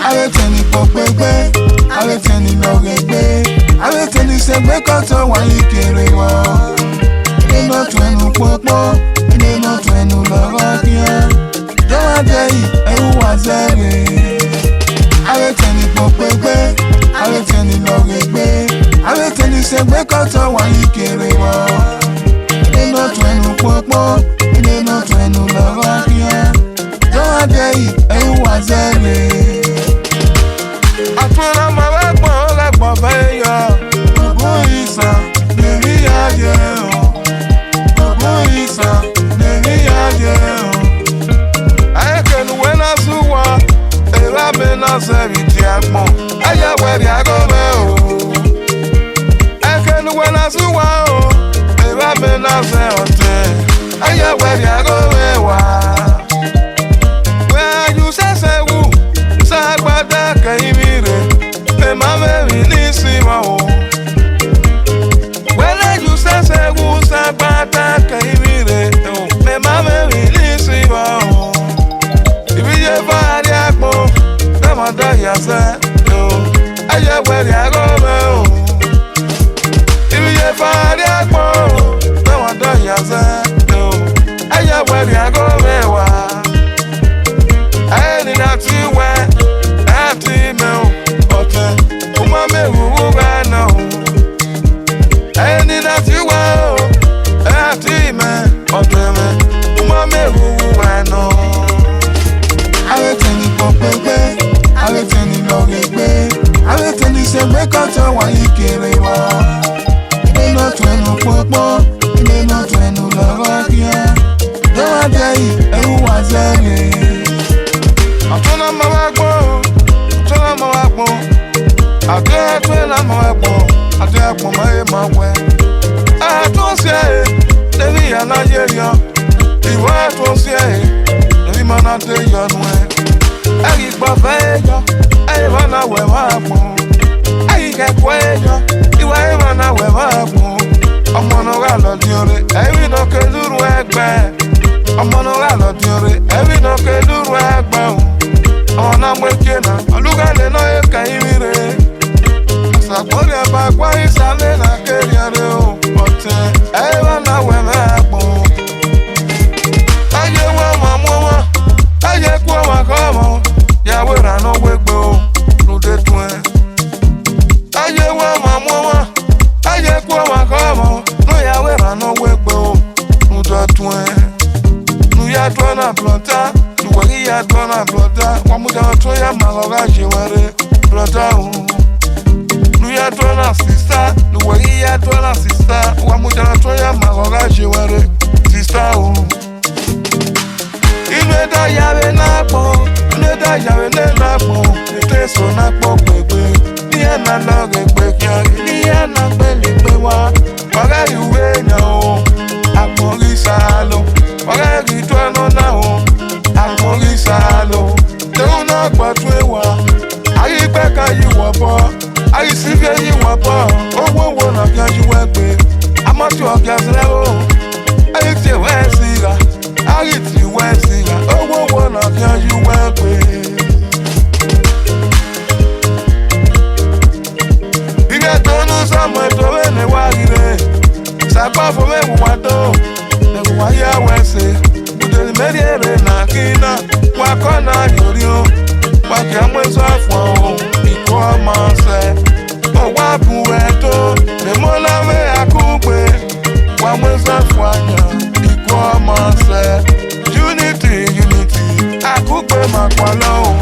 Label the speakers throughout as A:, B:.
A: Areteni popegbe, areteni logegbe, areteni segbe koto wali kere wo. Ino twenu popo, ino twenu lorokia. Doa dei, ewu wazere. Areteni popegbe, areteni logegbe, areteni segbe koto wali kere wo. Ino twenu popo, ino twenu lorokia. Doa dei, ewu wazere. Atwena mawakpo lakpo feyo. Obo isa neri aye o. Obo isa neri aye o. Ayekenu wena suwa ewa mena seviti akpo. Aya weri agome o. Ayekenu wena suwa o ewa mena se ote. Aya weri agome wa. Where you say sewu sagbada kaimire. Mama release ma o. When you say who sa bata kaimire o. Me mama release ma o. Ibi ye fari akpo, me ma da ya se o. Aye weri agome o. Ibi ye fari akpo, me ma da ya se o. Aye weri agome wa. Aye ni na ti we, ati me o. Mame who no. Any that you will, after me, okay, Mame who no. Areteni popegbe, areteni logegbe, areteni segbe koto wali kere wo. Ino twenu popo, ino twenu lorokia. Doa dei, ewu wazere. Atona mawakpo, atona mawakpo. Ade twela mawakpo, ade akpo maye mawe. Atonsie, devi anayeyo. Iwa atonsie, devi manate yonwe. Agi gbafeyo, aye wana we wakpo. Agi kekweyo, iwa aye wana we wakpo. Omono galo diore, ewi no keluru egbe. Omono galo diore, ewi no keluru egbe. Ona mwekena, olugale no eka imire. Sakori aba kwa isale na keriare o. Ote, ewa na weme akpo. Aye wa mamwa, aye kwa wakomo. Ya wera no wegbe o, nude tuen. Aye wa mamwa, aye kwa wakomo. No ya wera no wegbe o, nude tuen. Nu ya tuana blota, nuwagi ya tuana blota. Wamuda toya maloga jiware, blota o. Ya tona sister, nuwagi ya tona sister. Wamuja toya magoga jiware, sister o. Inweda yawe nakpo, inweda yawe ne nakpo. Niteso nakpo kwekwe, niye na loge kwekya, niye na kweli kwewa. Waga yuwe nya o, akmori salo. Waga gitwano na o, akmori salo. Teu na kwa twewa, ayi beka yiwopo. Ayi sivye yi wapa, owo na kanji wegbe. Amatu ogasre o, ayi ti wesiga, ayi ti wesiga, owo na kanji wegbe. Iga tonu samwe towe ne wagire, sakwa fo me wato, ne waya wese. Budeli mediere na kina, wakona yorio, wakiamwe zafwa o. Mase, wapu eto, demola me akugbe, wamweza fwanya, ikwa mase. Unity, akugbe makwalo,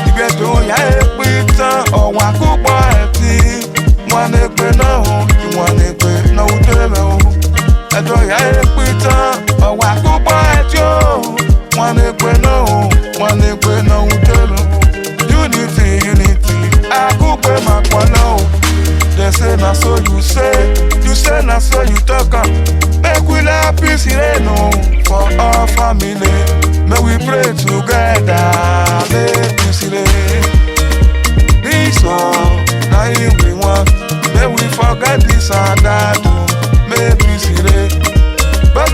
A: ibeto ya epita, o wakugba eti, mwanekwe na ho, mwanekwe na utele ho. Eto ya epita, o wakugba eti o, mwanekwe na ho, mwanekwe na utele ho. Unity, akugbe makwalo. They say na so you say na so you talk. Make we la peace reign for our family. May we pray together, make peace reign. This one, now we want. May we forget this and that, make peace reign. But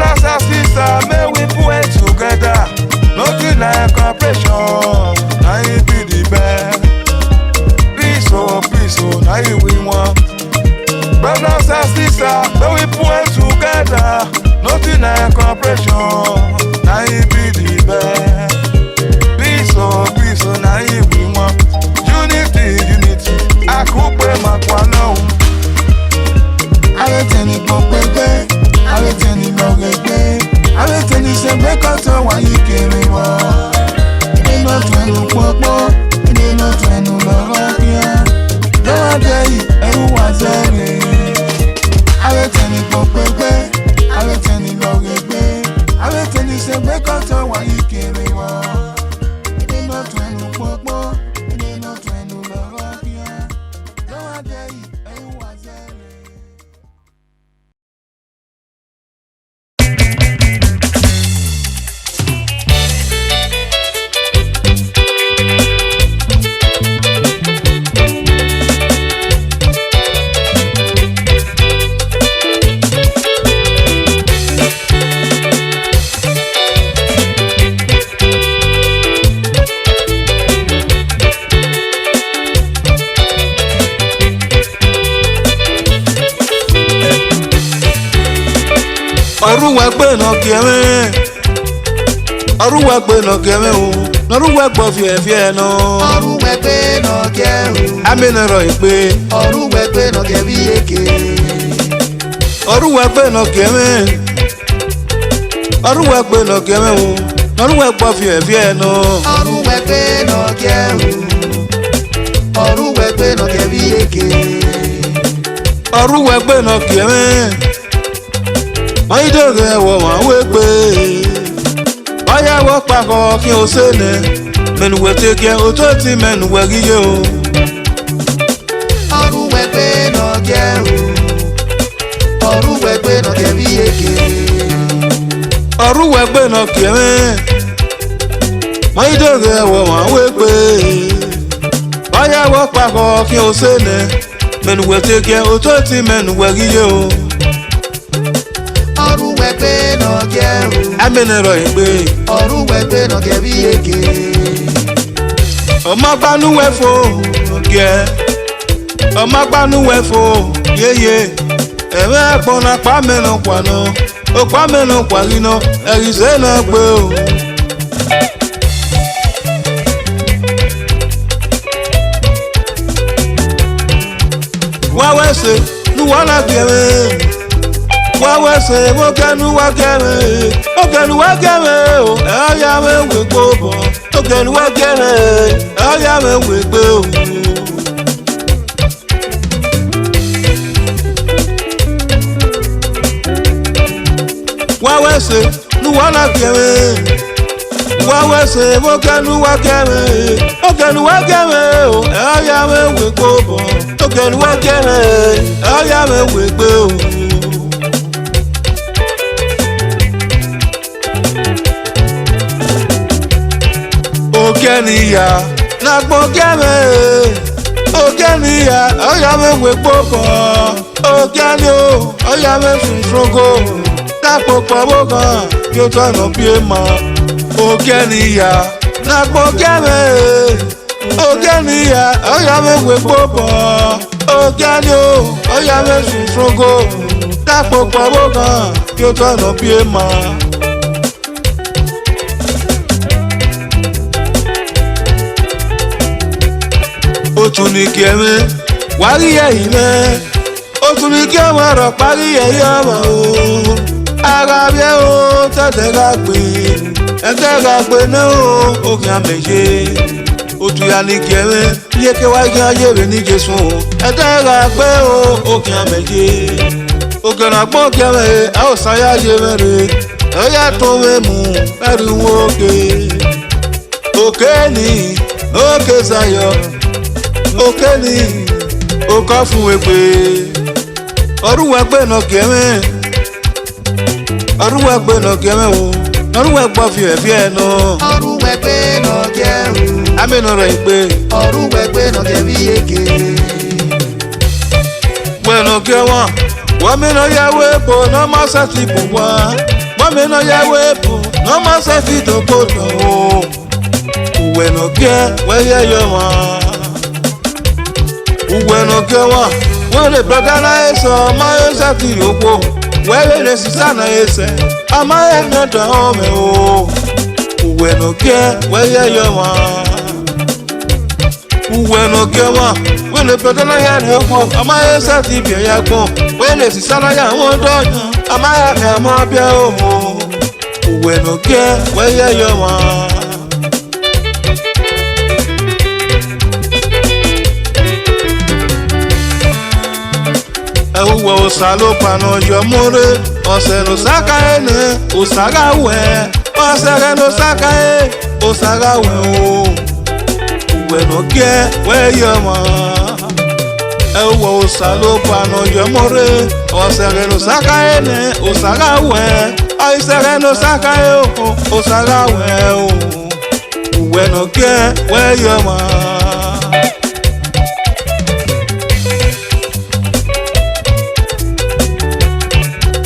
A: Oruwe gbe no kieme. Oruwe gbe no kieme o. Noruwe gbo fie no.
B: Oruwe gbe no kie o.
A: Aminero igbe.
B: Oruwe gbe no kie bi eke.
A: Oruwe gbe no kieme. Oruwe gbe no kieme o. Noruwe gbo fie no.
B: Oruwe gbe no kie o. Oruwe gbe no kie bi eke.
A: Oruwe gbe no kieme. Oyidoge wo ma we gbe. Oya wo pako ki o se ne. Menu we teke o to ti menu we giye o.
B: Oruwe gbe no kie o. Oruwe gbe no kie bi eke.
A: Oruwe gbe no kieme. Oyidoge wo ma we gbe. Oya wo pako ki o se ne. Menu we teke o to ti menu we giye o.
B: Oruwe gbe no kie o.
A: Aminero igbe.
B: Oruwe gbe no kie bi eke.
A: Ọmọ gbanuwe fo oge. Ọmọ gbanuwe fo yeye. Ẹ̀mẹ́ àpọ̀nà pàmẹ́nà kwànà. Ó pàmẹ́nà kwàrínà. Ẹ̀rìṣẹ́ náà gbé o. Wá wẹ́sẹ̀ nuwọ́ náà gẹ̀rẹ́. Wá wẹ́sẹ̀ mo kẹ́nu wá gẹ̀rẹ́. Ó kẹ́nu wá gẹ̀rẹ́ o. Ẹ̀yà mẹ́wèé gbóbọ̀. Ó kẹ́nu wá gẹ̀rẹ́. Ẹ̀yà mẹ́wèé gbé o. Wá wẹ́sẹ̀ nuwọ́ náà gẹ̀rẹ́. Wá wẹ́sẹ̀ mo kẹ́nu wá gẹ̀rẹ́. Ó kẹ́nu wá gẹ̀rẹ́ o. Ẹ̀yà mẹ́wèé gbóbọ̀. Ó kẹ́nu wá gẹ̀rẹ́. Ẹ̀yà mẹ́wèé gbé o. Ogeniya na gbogeme. Ogeniya oya me we popo. Ogeni o oya me sunsungo. Dapo popo kan yo to no pie ma. Ogeniya na gbogeme. Ogeniya oya me we popo. Ogeni o oya me sunsungo. Dapo popo kan yo to no pie ma. Otu ni kieme, wari ye ime. Otu ni kieme ro pari ye yama o. Ara bie o, tete ga gbe. Ete ga gbe ne o, okin ameje. Otu ya ni kieme, ye ke wa ki ayere ni Jesu o. Ete ga gbe o, okin ameje. Okin akpon kieme, a o saya ye mere. Oya to me mu, eri woke. Okeni, oke sayo. Okeni oka fún egbe. Oruwe gbe no kieme. Oruwe gbe no kieme o. Oruwe gbo fie no.
B: Oruwe gbe no kie o.
A: Aminero igbe.
B: Oruwe gbe no kie bi eke.
A: Gbe no kiema. Wa mi no yawe bo no ma se ti bo wa. Wa mi no yawe bo no ma se ti to kodo o. Uwe no kie we ye yo ma. Uweno kewa, wele brother na eso, ma esa ti yopo. Wele ne sisa na ese, ama ene ta ome o. Uweno ke, weye yoma. Uweno kewa, wele brother na ya yopo, ama esa ti bia ya gbon. Wele sisa na ya wondonya, ama ene ama bia o. Uweno ke, weye yoma. Ewe osalo pano yomore. Ose no saka ene, osaga we. Ose no saka e, osaga we o. Uwe no kie, we yoma. Ewe osalo pano yomore. Ose no saka ene, osaga we. Ose no saka e, osaga we o. Uwe no kie, we yoma.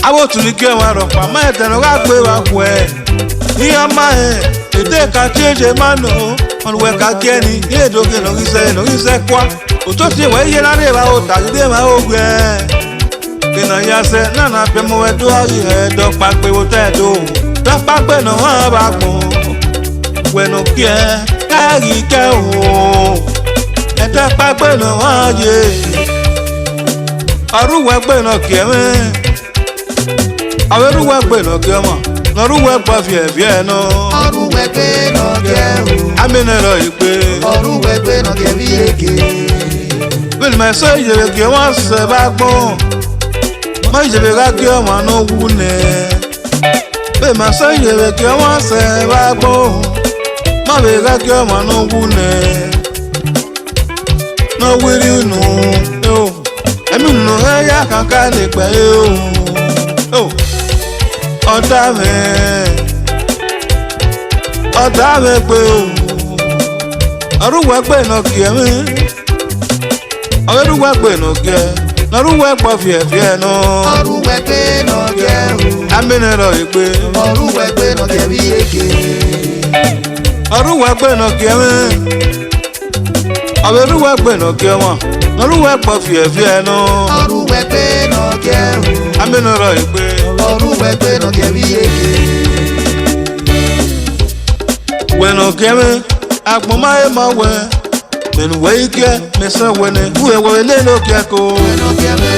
A: Abo tuni ke wa ro pa ma ete no ga gbe wa ku e. Ni ama e ede ka cheje mano, on we ka keni, e do ke no ise kwa. O to ti we ye la re ba o ta de ma o gbe. Ina yase nana pe mo we do ayi he do pa pe wo te do. Do pa pe no wa ba gun. We no kie ka ri ke o. E do pa pe no wa ye. Aruwe pe no kie me. Aweruwe pe no kie mo. No ruwe pa fie fie no.
B: Oruwe pe no kie o.
A: Aminero ipe.
B: Oruwe pe no kie bi eke.
A: Will my soul you get one se backbone. My jebe ga ki o ma no wune. Be my soul you get one se backbone. My be ga ki o ma no wune. No will you know. Oh, I mean no ya kan ka le pe o. Oh, ọ̀tá me pe o. Oruwe pe no ki emi. Oruwe pe no ke. Noruwe po fie fie no.
B: Oruwe pe no kie o.
A: Aminero ipe.
B: Oruwe pe no kie bi eke.
A: Oruwe pe no ke me. Oruwe pe no ke mo. Noruwe po fie fie no.
B: Oruwe pe no kie o.
A: Aminero ipe.
B: Oruwe pe no kie bi eke.
A: We no ke me. Akpo ma e ma we. Men we ike me se wene. Uwe we le no ke ko.
B: No kie me.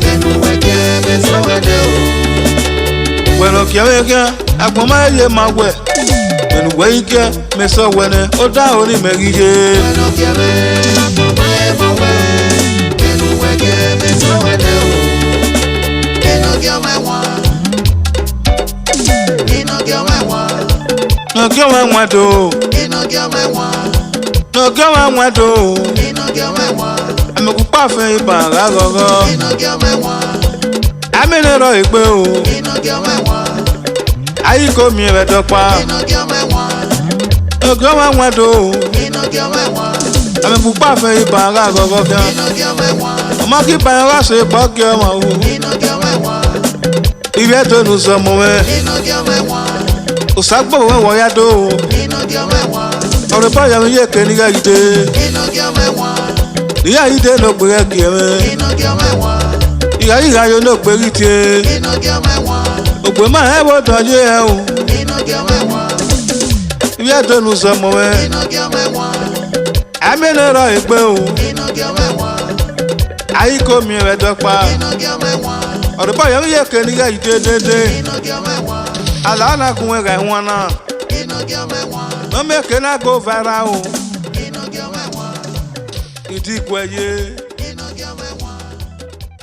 B: Oruwe kie me se wene o.
A: We no ke me ke. Akpo ma ye ma we. Men we ike me se wene. O da ori me gije.
B: No kie me. Oruwe kie me se wene o. Nogiomwan. Nogiomwan.
A: Nogiomwan do.
B: Nogiomwan.
A: Nogiomwan do.
B: Nogiomwan.
A: Ame ku pa fe iba ga gogo.
B: Nogiomwan.
A: Aminero ipe o.
B: Nogiomwan.
A: Ayi ko mi re do pa.
B: Nogiomwan.
A: Nogiomwan do.
B: Nogiomwan.
A: Ame ku pa fe iba ga gogo kan.
B: Nogiomwan.
A: Ọmọ kí pa wa se po ke mo o.
B: Nogiomwan.
A: Ibe to nu so mo we.
B: Nogiomwan.
A: Osaigbovo wo ya do.
B: Nogiomwan.
A: Ore pa ya mi ye ke ni ga ide.
B: Nogiomwan.
A: Iya ide no pe ki me.
B: Nogiomwan.
A: Iya yo no pe ri tie.
B: Nogiomwan.
A: Ogbe ma e bo to je e o.
B: Nogiomwan.
A: Ibe to nu so mo we.
B: Nogiomwan.
A: Aminero ipe o.
B: Nogiomwan.
A: Ayi ko mi re do pa.
B: Nogiomwan.
A: Ore pa ya mi ye ke ni ga ide de.
B: Nogiomwan.
A: Ala na kun e ga won na.
B: Nogiomwan.
A: No me ke na go viral o.
B: Nogiomwan.
A: Idi ku eye.
B: Nogiomwan.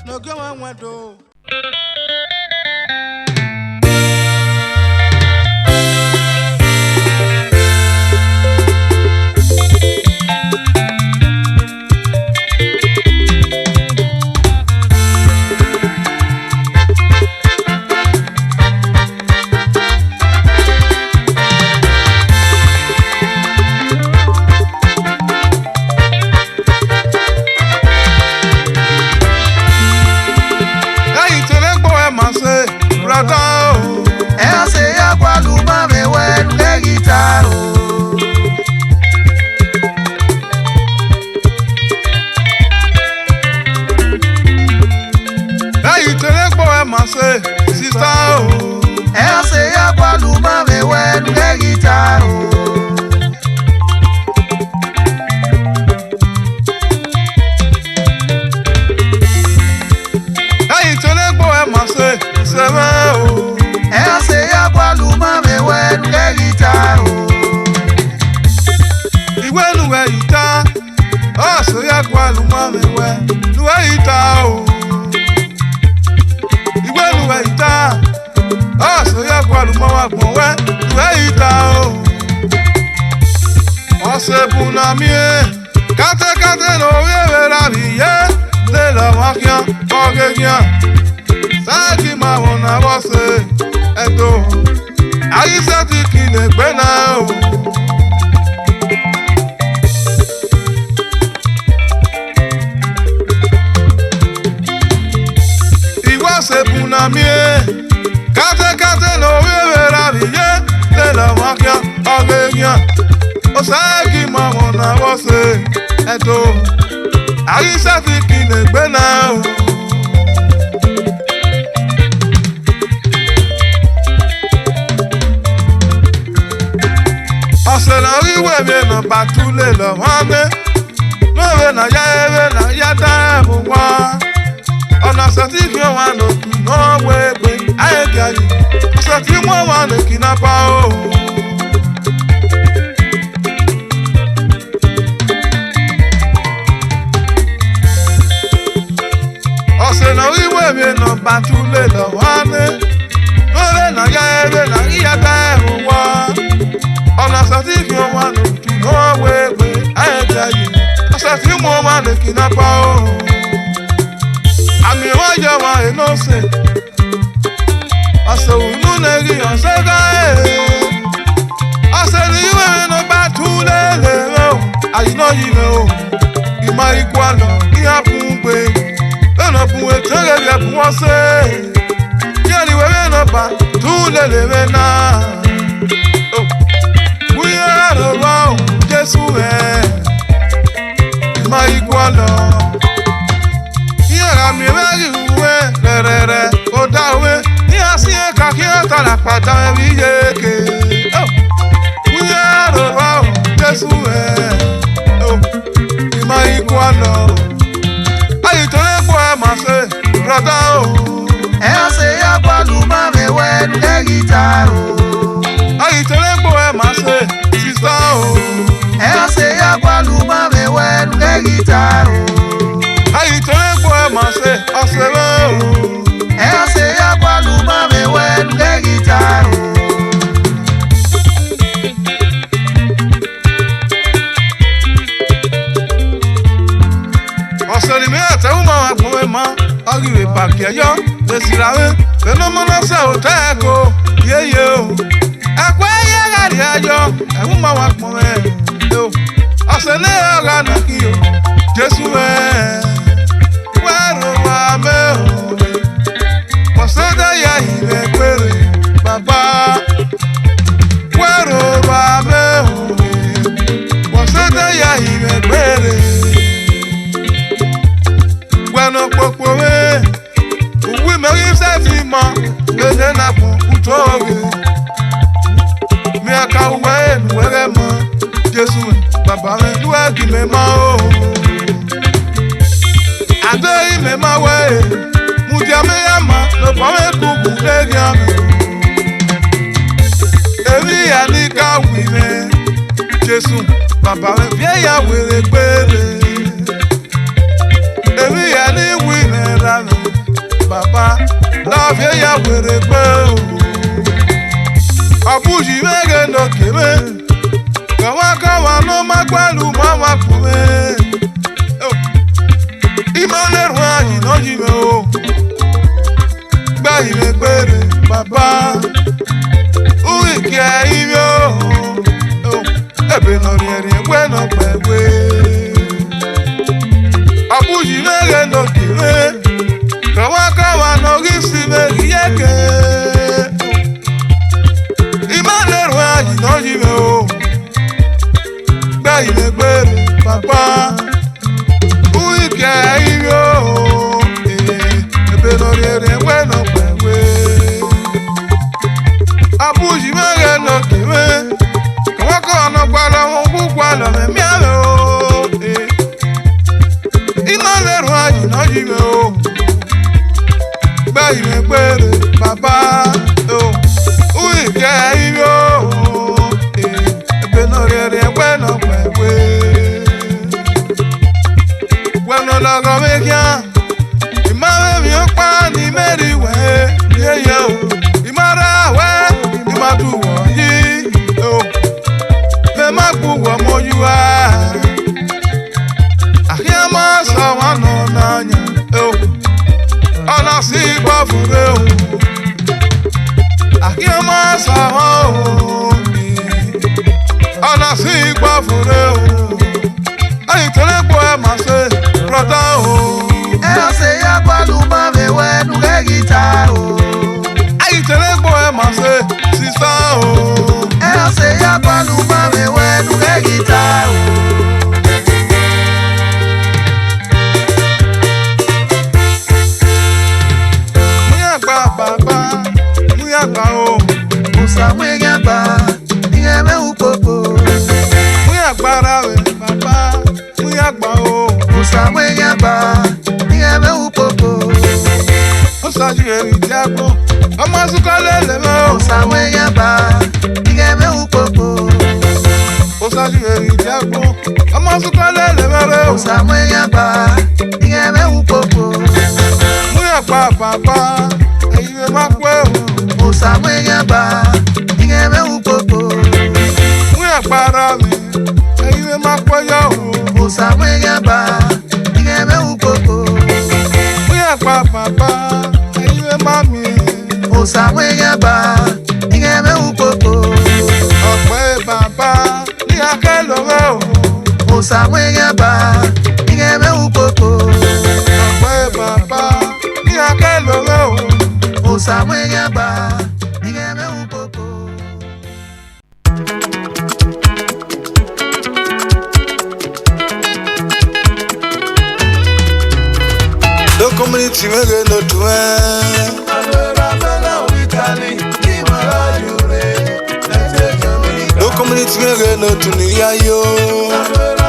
A: Nogiomwan do. Aisha fi kile gbe na o. Ọ̀sẹ̀ náà wíwé mi nà bàtúlẹ̀ lọ́wọ́ mi. Lóore nà yá ewé nà yá dá ẹ̀mú wá. Ọ̀nà ọ̀sẹ̀ tí kì í wà lòkù náà wé gbé ayé gàyè. Ọ̀sẹ̀ tí wọ́n wà lòkì náà pa o. Ọ̀sẹ̀ náà wíwé mi nà bàtúlẹ̀ lọ́wọ́ mi. Lóore nà yá ewé nà yá dá ẹ̀mú wá. Ọ̀nà ọ̀sẹ̀ tí kì í wà lòkù náà wé gbé ayé gàyè. Ọ̀sẹ̀ tí wọ́n wà lòkì náà pa o. Àmì ìwájà wa iná ṣe. Ọ̀sẹ̀ òun lẹ́rí ọ̀sẹ̀ gáyé. Ọ̀sẹ̀ ní ìwé iná bá tún lélẹ̀ rẹ̀ o. Àyìnà yìí rẹ̀ o. Ìmọ̀ ikú àlọ́ ní àpùn gbé. Lọ́nà fún ètò rẹ̀ fún ọ̀sẹ̀. Yẹ́ ni ìwé iná bá tún lélẹ̀ rẹ̀ náà. Wíyá rẹ̀ wá o, Jésù rẹ̀. Ìmọ̀ ikú àlọ́. Yẹ́ra mi rẹ́rì wé rẹ̀rẹ̀rẹ̀ kò dá wé. Ní àsí ẹ̀ka kí ó tàrà pàdà ẹ̀rí yéèké. Wíyá rẹ̀ wá o, Jésù rẹ̀. Ìmọ̀ ikú àlọ́. Àyìtò ẹ̀kọ́ ẹ̀ máa ṣe rọ̀dá o.
B: Ẹ ṣe agbálù máa mẹ́wẹ́ lẹ́yìn ta o.
A: Àyìtò ẹ̀kọ́ ẹ̀ máa ṣe sísá o.
B: Ẹ ṣe agbálù máa mẹ́wẹ́ lẹ́yìn ta o.
A: Àyìtò ẹ̀kọ́ ẹ̀ máa ṣe ọ̀sẹ̀ rẹ̀ o.
B: Ẹ ṣe agbálù máa mẹ́wẹ́ lẹ́yìn ta o.
A: Ọ̀sẹ̀ ni mi àtẹ̀wò máa wà fún ẹ mọ́. Ọ̀gìrì pàkì ẹ̀yọ́ lè sì ra wé. Fẹ́nọ́mọ́lọ́sẹ̀ ò tẹ́ ẹ kó yéye o. Ẹ̀kọ́ ẹ̀yẹ rárẹ̀ ayọ̀ ẹ̀wò máa wà fún ẹ o. Ọ̀sẹ̀ ní ọ̀rọ̀ àná kí o. Jésù ẹ̀ wẹ́rù wà mẹ́ o. Ọ̀sẹ̀dẹ̀ yà ìrẹ̀ péré bàbá. Wẹ́rù wà mẹ́ o. Ọ̀sẹ̀dẹ̀ yà ìrẹ̀ péré. Wẹ́nu pọ̀pọ̀ wẹ́. Òwú mẹ́rin sẹ́ẹ̀tì mọ́. Lẹ́dẹ̀ náà fún kùtọ́ rẹ̀. Mi àka wẹ́ ẹ̀nu wẹ́rẹ́ mọ́. Jésù bàbá rẹ̀ lúwẹ́ kì mẹ́ mọ́ o. Adé ìmẹ̀ máa wẹ́ ẹ̀. Mùdíà mẹ́yàmá ló fọ́wẹ́ kúkú lẹ́gẹ̀ ọ̀nà. Èmi yà ní káwì rẹ̀. Jésù bàbá rẹ̀ fi ẹ̀yà wèrè péré. Èmi yà ní wí rẹ̀ rárá. Bàbá náà fi ẹ̀yà wèrè pé o. Ọ̀bùjì mẹ́gẹ̀ ló kéwé. Kọ̀wákọ̀wá ló má gbẹ́lú mọ́ wá fún mi. Ìmọ̀lẹ́rù àyìnà yìí mẹ́ o. Gbá ìwé péré bàbá. Úwì kí ẹ ìwé o. Ẹ̀bẹ̀ nà rí ẹ̀rí ẹgbẹ́ nà pẹ̀wé. Ọ̀bùjì mẹ́rẹ̀ nà kéré. Kọ̀wákọ̀wá nà rí sí mẹ́rì yẹ́kẹ́. Ìmọ̀lẹ́rù àyìnà yìí mẹ́ o. Gbá ìwé péré bàbá. Ike iri o, ebe lórí ẹ̀rẹ̀ ẹ̀wẹ́ nà pẹ̀wé. Abújì mẹ́rẹ̀ nà kéwé. Kọ̀wọ́kọ̀ ọ̀nà gbọ́dọ̀ wọn gbogbo àlọ́ mẹ́mí àrẹ o. Iná lẹ́rù àyìnà yìí rẹ̀ o. Gbẹ́ ìwé péré bàbá o. Ike iri o, ebe lórí ẹ̀rẹ̀ ẹ̀wẹ́ nà pẹ̀wé. Bueno, logo me queda. Y más me ocupa ni me diwe. Yeah, yeah. Y más rawe. Y más tu woyi. Oh. Me ma ku wa mo yuwa. Ahia ma sa wa no nanya. Oh. Ona si gba fure o. Ahia ma sa wa o. Ona si gba fure o. Ayi tole po e ma se. Rọ̀dá o.
B: Ẹ ṣe agbálù máa mẹ́wẹ́ lẹ́yìn ta o.
A: Àyìtẹ̀lẹ́ gbọ́ ẹ máa ṣe sísá o.
B: Ẹ ṣe agbálù máa mẹ́wẹ́ lẹ́yìn ta o.
A: papa, muyagba o.
B: Osaigbovo, igeme ukoko.
A: Muyagba rawe papa, muyagba o.
B: Osaigbovo, igeme ukoko.
A: Osaju eri diagbo, ọmọ sukọlẹ lẹmọ.
B: Osaigbovo, igeme ukoko.
A: Osaju eri diagbo, ọmọ sukọlẹ lẹmọ.
B: Osaigbovo, igeme ukoko.
A: Muyagba papa, eyiwe ma pẹ o.
B: Osaigbovo, igeme ukoko.
A: Muyagba rawe, eyiwe ma pẹ yọ o.
B: Osaigbovo, igeme ukoko.
A: Muyagba papa, eyiwe ma mi.
B: Osaigbovo, igeme ukoko.
A: Ọ̀pẹ bàbá ní akẹ́lọ́wọ́ o.
B: Osaigbovo, igeme ukoko.
A: Ọ̀pẹ bàbá ní akẹ́lọ́wọ́ o.
B: Osaigbovo, igeme ukoko.
A: The community mege no tuwe. The community mege no tuniya yo.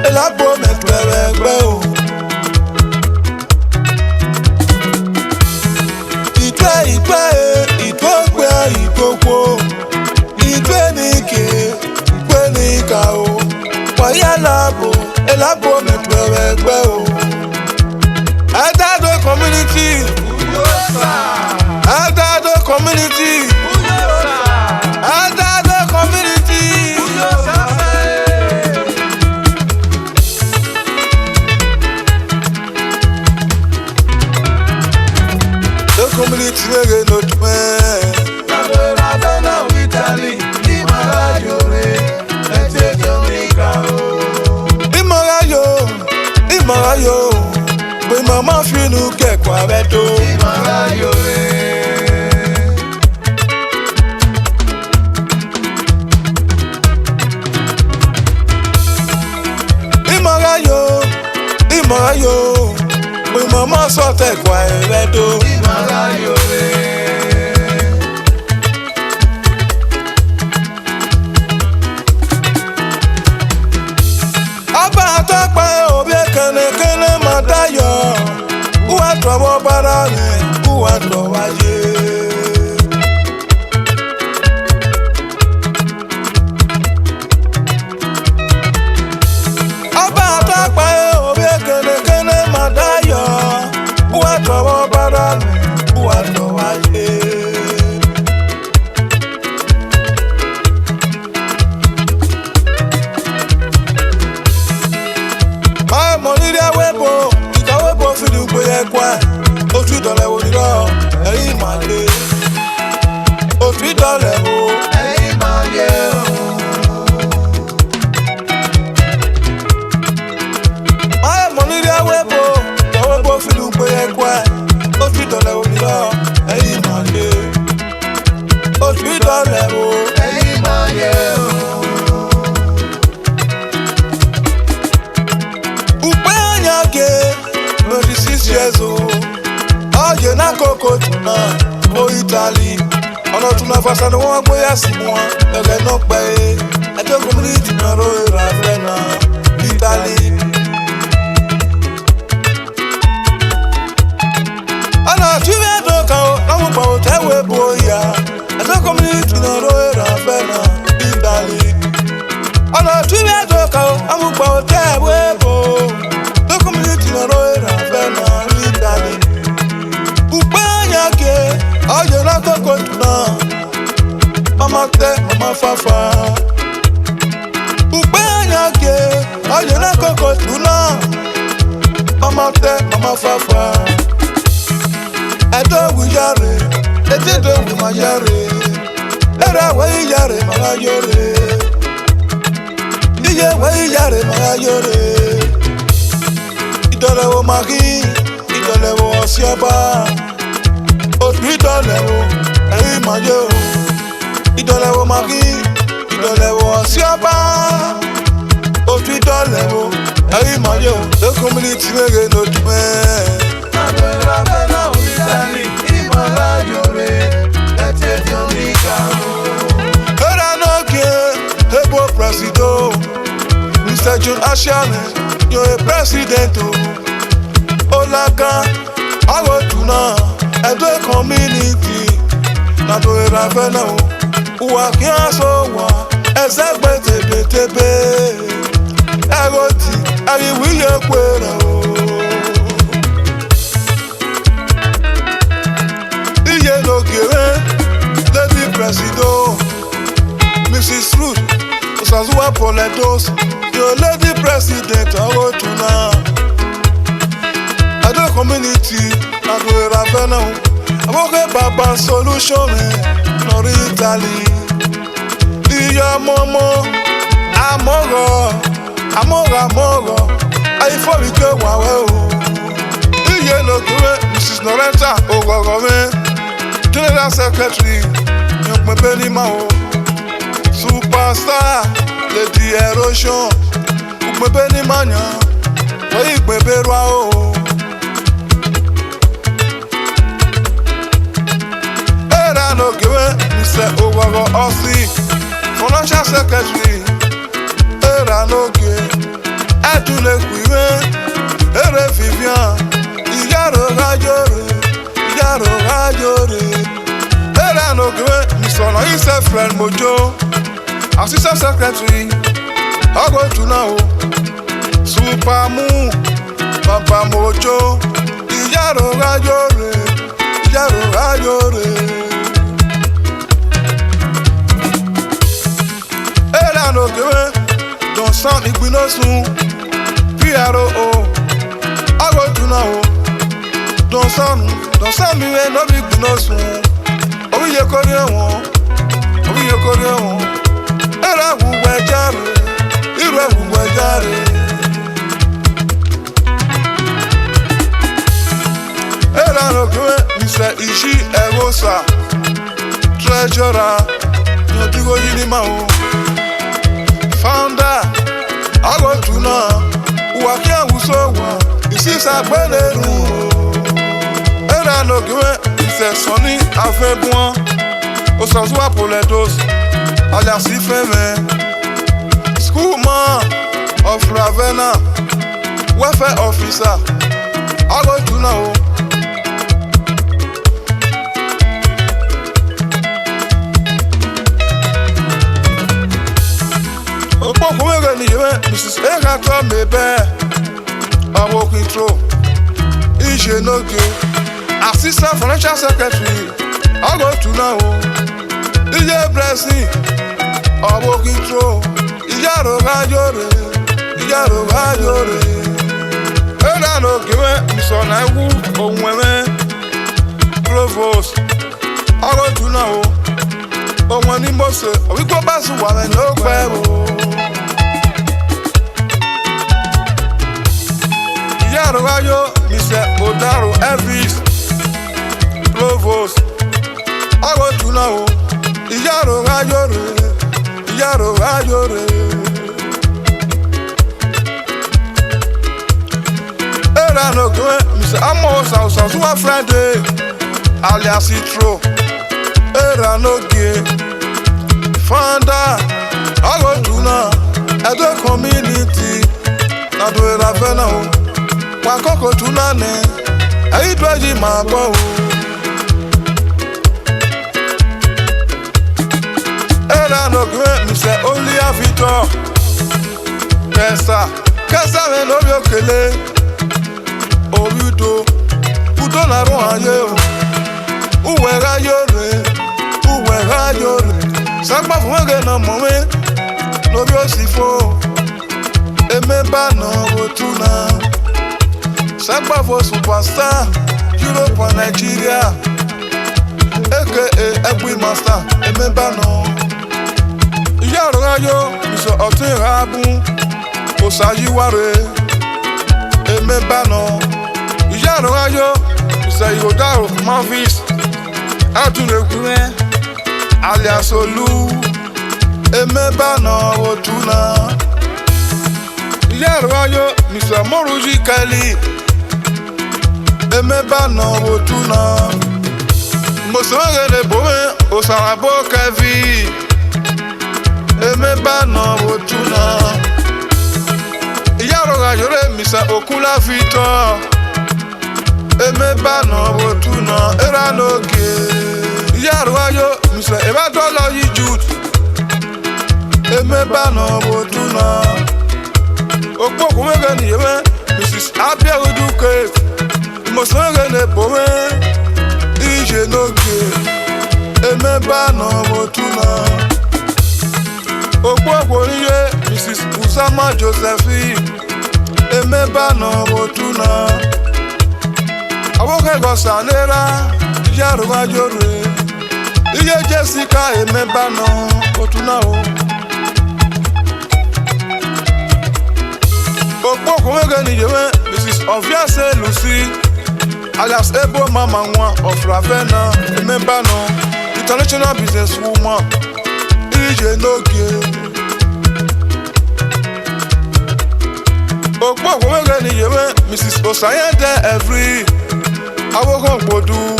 A: Elabo mẹgbẹrẹgbẹ o. Ìgbẹ́ ìgbógbé ìgbógbó. Ìgbé nìke ìgbé nìka o. Wàyà labo elabo mẹgbẹrẹgbẹ o. Adado community. Adado community. Adado community. Community mege no tuwe. Imara yo, we mama finu kekwa beto. Imara yo, we mama sote kwa beto. Aba atọpa obi kene madayo. Uwa tọwọ bara rẹ, uwa tọwa ye. Aba atọpa obi kene madayo. Uwa tọwọ bara rẹ, uwa tọwa ye. $2 wo ni lọ, ẹ̀yin máa lé. $2 wo,
B: ẹ̀yin máa lé o.
A: Máa mọ̀ nílé awébò, ìdáwébò fìlú pé ẹ̀kọ́ ẹ̀. $2 wo ni lọ, ẹ̀yin máa lé. $2 wo,
B: ẹ̀yin máa lé o.
A: Upe anyage, 26 years old. Oye na koko tuna, o Italy. Ọ̀nà tuna fasa ni wọ́n gbé yà sí wọn. Ẹ̀gẹ́ náà pẹ́ ẹjọ́ community náà ro ìrà fẹ́ náà Italy. Ọ̀nà tí wẹ́ẹ́ tó kàn ó, lọ́wọ́ gbà ó tẹ́wé bóyá. Ẹjọ́ community náà ro ìrà fẹ́ náà Italy. Ọ̀nà tí wẹ́ẹ́ tó kàn ó, lọ́wọ́ gbà ó tẹ́wé bó. Ẹjọ́ community náà ro ìrà fẹ́ náà Italy. Oye na koko tuna, mama te, mama fafa. Upe anyake, oye na koko tuna, mama te, mama fafa. Edo wujare, eti do yare. Era way yare magayore. Iye way yare magayore. Idole wo magi, idole wo osiaba. Otu idole wo eyi mayo. Idole wo magi, idole wo osiaba. Otu idole wo eyi mayo. The community mege no tume. Abela bela unitani imalayore. Letete onikaro. Era no ke ebo presido. Mr. John Ashane, you're a president. Olaka, I go to now. Edo community. Na do era fena o. Uwa ki aso wa. Ezegbe tebe. Egoti, ayi wiye kwere o. Iye no gere, Lady Presido, Mrs. Ruth, Osaigbovo Poledos, your Lady President, I go to now. Edo community, na do era fena o. Aboke Baba solution, nori Italy. Iya momo, amoro, ayifobike wawe o. Iye no gere, Mrs. Norenta Ogogome, General Secretary, Nyokmepe Nima o. Superstar, Lady Erosion, Ukmepe Nima nya, Oyi Ikmepe Rwa o. Era no gere, Mr. Ogogo Osi, Financial Secretary. Era no gere, Edule Kwiwe, Ere Vivian, Iyaro Rajore. Era no gere, Mr. Noise Friend Mojo, Assistant Secretary, Ogo Tunao, Super Moon, Papa Mojo, Iyaro Rajore. Era no gere, Don San Igbinosun, PRO, Ogo Tunao, Don San miwe no bi Igbinosun, Owiye kori won, Era wuwe jare, Irwe wuwe jare. Era no gere, Mr. Ishi Ewosa, Treasurer, Nyodigo Yinima o. Founder, Ago Tuna, Uwaki Awusowa, Isisa Gbeleru. Era no gere, Mr. Sonny Afebuan, Osaigbovo Poledos, alias Ifeme, Schoolman of Ravenna, Welfare Officer, Ago Tuna o. Opokumege ni yewe, Mrs. Ekato Mebe, Awo Control, Ije Noge, Assistant Financial Secretary, Ago Tunao, Ije Blessing, Awo Control, Iyaro Rajore. Era no gere, Mr. Naiwu Onweme, Provost, Ago Tunao, Onwani Mose, Owiko Basu Wame no Kwebo. Iyaro Rajo, Mr. Odaro Elvis, Provost, Ago Tunao, Iyaro Rajore. Era no gere, Mr. Amos Osaigbovo Friday, alias Itro. Era no gere, Founder, Ago Tuna, Edo community, na do era fena o. Wakoko Tunane, Eyi Dweji Mabo o. Era no gere, Mr. Olia Victor, Kesa me no bi okele, Orudo, Udo na ro aye o. Uwe Rajore, Sagba Fuwege na mowe, no bi osifo, Emeba no Otuna, Osaigbovo Superstar, Europe and Nigeria, aka Every master, remember no. Yarayo, Mr. Oterabu, Osaigbovo, remember no. Yarayo, Mr. Yodaro, Mavis, Atunekwe, alias Olu, remember no, Otuna. Yarayo, Mr. Moruji Kali, remember no, Otuna. Mosore le boe, Osarabo Kavi, remember no, Otuna. Yarayo, Mr. Okula Vito, remember no, Otuna. Era no ke. Yarayo, Mr. Ebadola Yijut, remember no, Otuna. Okpoko wege ni yewe, Mrs. Abia Uduke, Mosore le boe, Ije noge, remember no, Otuna. Okpoko niye, Mrs. Usama Josephine, remember no, Otuna. Awoke Gosanera, Yarayo re, Iye Jessica, remember no, Otuna o. Okpoko wege ni yewe, Mrs. Oviase Lucy, alias Ebo Mama Nwa of Ravenna, remember no, international businesswoman, Ije noge. Okpoko wege ni yewe, Mrs. Osayede Every, Awoko Bodu,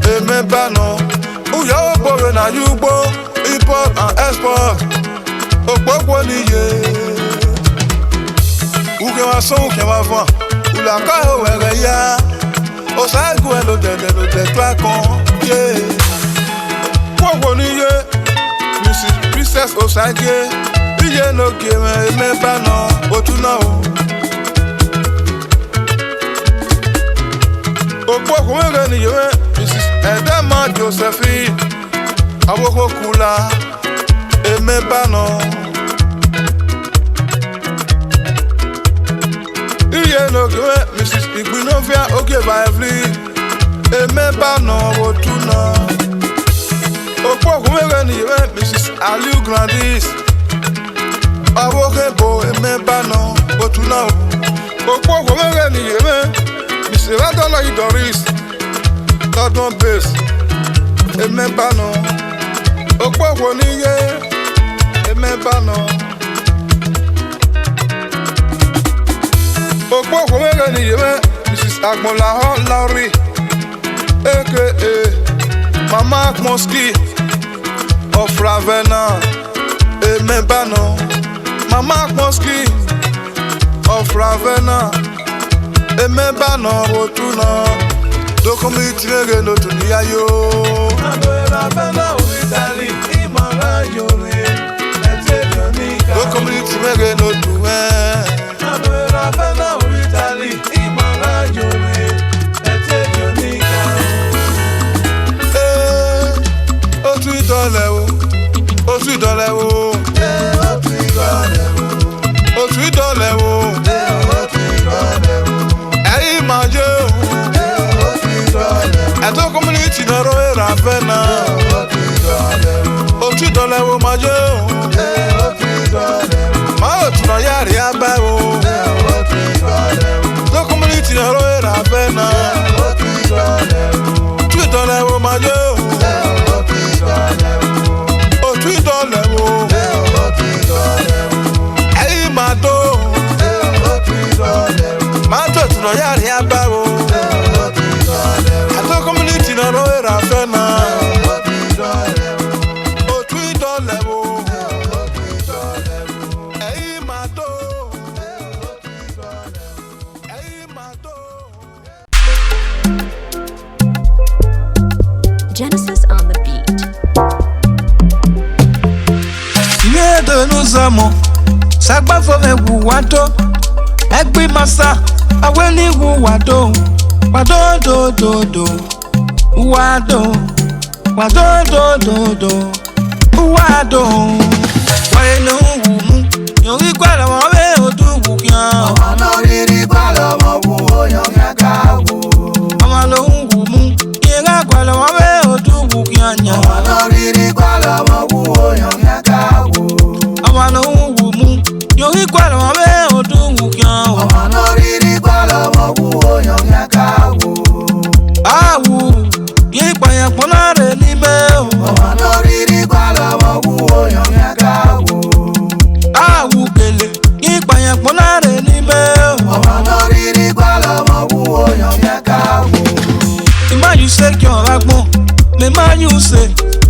A: remember no, Uya Obowe na Yugbo, import and export, Okpoko ni ye. Uke wa son uke wa van, ulaka ho were ya. Osaigbovo lo de twa kon, yeah. Okpoko ni ye, Mrs. Princess Osaigbovo, Ije noge remember no, Otuna o. Okpoko wege ni yewe, Mrs. Edema Josephine, Awoko Kula, remember no. Iye noge Mrs. Igbinovia Ogeba Every, remember no, Otuna. Okpoko wege ni yewe, Mrs. Aliu Grandis, Awoko remember no, Otuna. Okpoko wege ni yewe, Mrs. Ebadola Doris, London base, remember no. Okpoko ni ye, remember no. Okpoko wege ni yewe, Mrs. Agbola Lowry, aka Mama Akmonski of Ravenna, remember no. Mama Akmonski of Ravenna, remember no, Otuna. Dokumenti wege no tunia yo. Ravenna Italy, Imara Yore, dokumenti wege no tuwe. Ravenna Italy, Imara Yore, Otu idole wo, Otu idole wo, Otu idole wo, Eyi maje o, Eto community na roe Ravenna, Otu idole wo maje o, Ma Otuna yari aba o, Eto community na roe Ravenna, Otu idole wo maje o, Otu idole wo, Eyi mado, Ma Otuna yari aba o, Eto community na roe Ravenna, Otu idole wo, Eyi mado, Eyi mado.
C: Genesis on the beat.
B: Iye de nous amons, Osaigbovo wu wado, Egbe masa, Aweni wu wado, wado do do do, wado, wado do do do, wado. Waye no wu mu, yori kwala mo be odu wu kyan.
D: Ọmọ riri kwala mo wu oyan yaga wu.
B: Ọmọ lo wu mu, yera kwala mo be odu wu kyan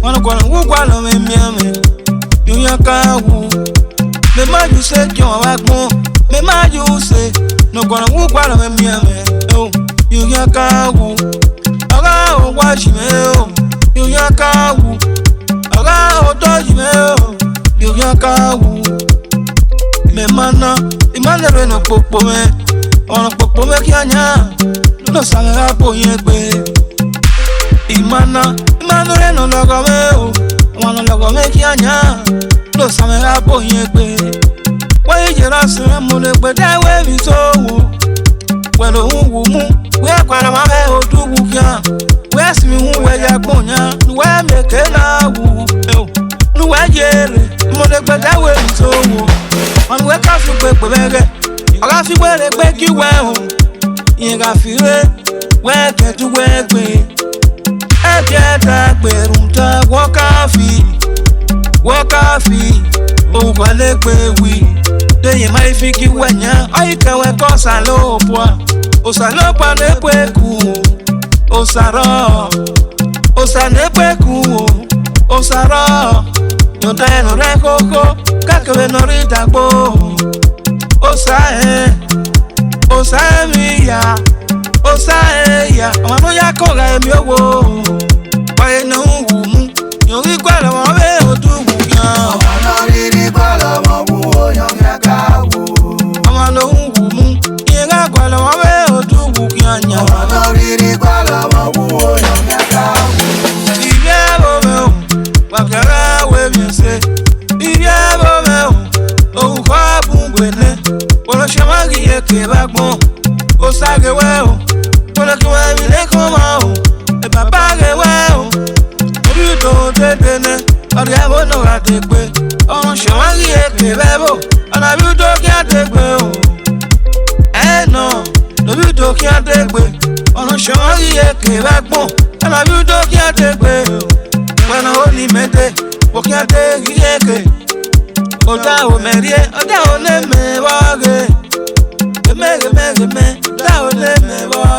B: Wanna go and walk while I'm in Miami. You yaka woo. Me ma you say John Wagmo. Me ma you say no gonna walk while I'm in Miami. Oh, you yaka woo. Aga o wash me oh. You yaka woo. Aga o dodge me oh. You yaka woo. Me mana, imane re no popo me. Ono popo me kianya. No sabe apo yegbe. Imana re no logo me o. Ono logo me kianya. No sabe apo yegbe. Wa ijera se mo le gbe dawe mi so wo. Welo wu mu, we akwara ma be odugu kia. We asimi hu we ya gbonya, nu we meke na wu. Nu we jere, mo le gbe dawe mi so wo. On we ka fi gbe bege. Oga fi we le gbe ki we o. Yin ga fi re, we ke tu we gbe. E je ta gbe run ta wo ka fi. O kwa le gbe wi. Dey mai fi ki wenya, ai ka we ko sa lo po. O sa lo pa le pe ku. O sa ro. O sa ne pe ku. O sa ro. Yo ta no re koko, ka ke we no ri dagbo. O sa mi ya. O sa ya. Ama no ya ko ga mi owo. Pa e no wu mu. Yo ri gwa lo mo be o du wu yan.
D: Ọmọ rírì bọ́lọ̀ mọ̀ wú oyàn yàgá wò.
B: Ama no wu mu. Ye ga gwa lo mo be o du wu yan yan.
D: Ọmọ rírì bọ́lọ̀ mọ̀ wú oyàn yàgá wò.
B: Ibe bo me o. Wa kara we mi se. Ibe bo me o. O ko bu gbele. Wolo se ma gi ye ke ba gbon. O sa ge we o. Wolo ki we mi le ko ma o. E baba ge we o. Obi do de ne. Ori abo no ga te pe. Ọ̀run ṣe wá rí èpè rẹ̀ bò. Ọ̀nà bí tó kí á dé gbé o. Ẹ̀nà lóbi tó kí á dé gbé. Ọ̀run ṣe wá rí èpè rẹ̀ gbọ̀n. Ọ̀nà bí tó kí á dé gbé o. Pẹ̀lú ó ní mẹ́tẹ́, kò kí á dé rí èké. Ọ̀dà ò mẹ́rìẹ́, ọ̀dà ò lè mẹ́wàá. Mẹ́rẹ̀mẹ́rẹ̀mẹ́, ọ̀dà ò lè mẹ́wàá.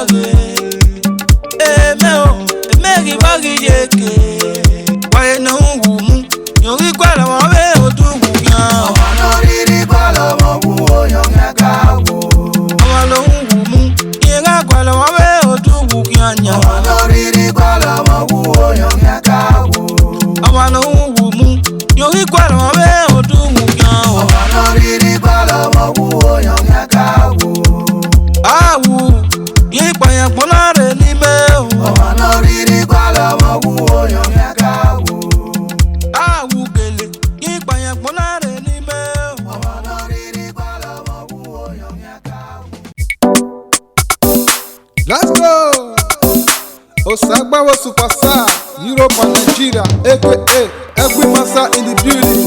B: Èmẹ́ o, èmẹ́rì wá rí èké. Wáyé náà ń wù mú. Yorí gbàdá wọn bẹ́ ojú wù yan.
D: Ọmọ rírì bọ́lọ̀ mọ̀ wú oyàn yàgá wò.
B: Ọmọ ló ń wù mú. Ìyẹn gbàdá wọn bẹ́ ojú wù yan yan.
D: Ọmọ rírì bọ́lọ̀ mọ̀ wú oyàn yàgá wò.
B: Ọmọ ló ń wù mú. Yorí gbàdá wọn bẹ́ ojú wù yan.
D: Ọmọ rírì bọ́lọ̀ mọ̀ wú oyàn yàgá wò.
B: Àwù yí ìpààyàn gbọ́nà rẹ̀ ní mẹ́ o.
D: Ọmọ rírì bọ́lọ̀ mọ̀ wú oyàn yàgá wò.
B: Àwù gèlè yí ìpààyàn gbọ́nà rẹ̀ ní mẹ́ o.
D: Ọmọ rírì bọ́lọ̀ mọ̀ wú oyàn yàgá wò.
A: Let's go! Osaigbovo superstar, Europe and Nigeria, aka every master in the building.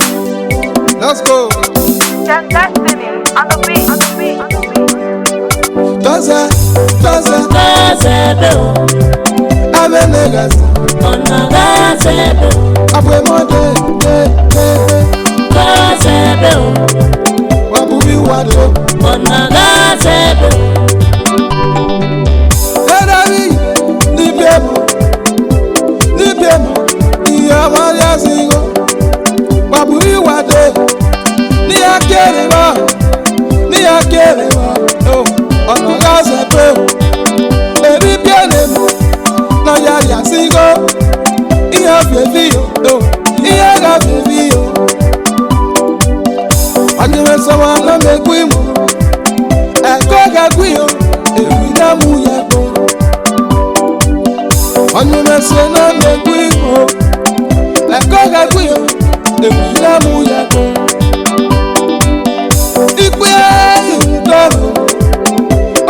A: Let's go!
C: Just destiny on the beat, on the beat, on the beat.
A: Taze, Ave Negas, Abre Mode, Wabubi Wado, Heravi, Nibemo, Iyamaria Zingo, Wabubi Wade, Niakerewa, oh, Onogazepe, Eri Bienemo, Noyaria Zingo, Iyafevio, oh, Iyagafevio, Anime someone no make wimo, Ekoga Guio, Ewidamu Yako, Anime se no make wimo, Ekoga Guio, Ewidamu Yako. Ikwe ìdọ́rùn,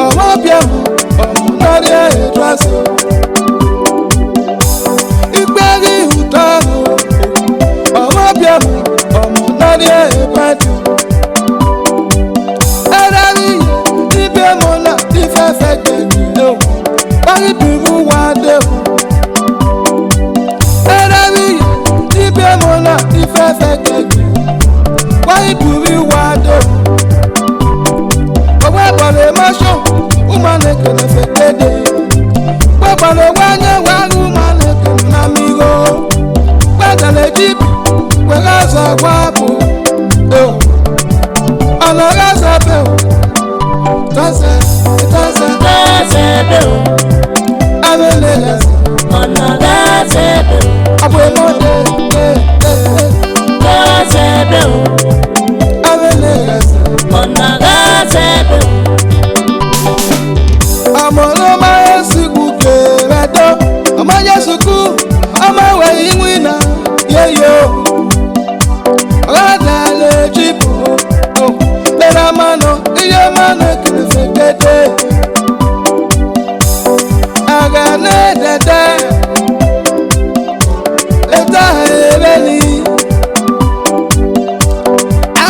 A: ọmọ bíẹ̀mù, ọmọ lórí ẹ̀dọ́sì. Ikwe ìdọ́rùn, ọmọ bíẹ̀mù, ọmọ lórí ẹ̀dọ́sì. Ẹ̀rẹ́rì ibi ẹ̀mọ́ náà ti fẹ́fẹ́ gbẹ̀gbẹ̀ lò, báyìí bìrù wá dé o. Ẹ̀rẹ́rì ibi ẹ̀mọ́ náà ti fẹ́fẹ́ gbẹ̀gbẹ̀, báyìí bìrù wá dé o. Webale masho, umane kene fekede. Webale wanye waru mane kene namigo.
B: iye mana kiri fekete agane dede eta ebeni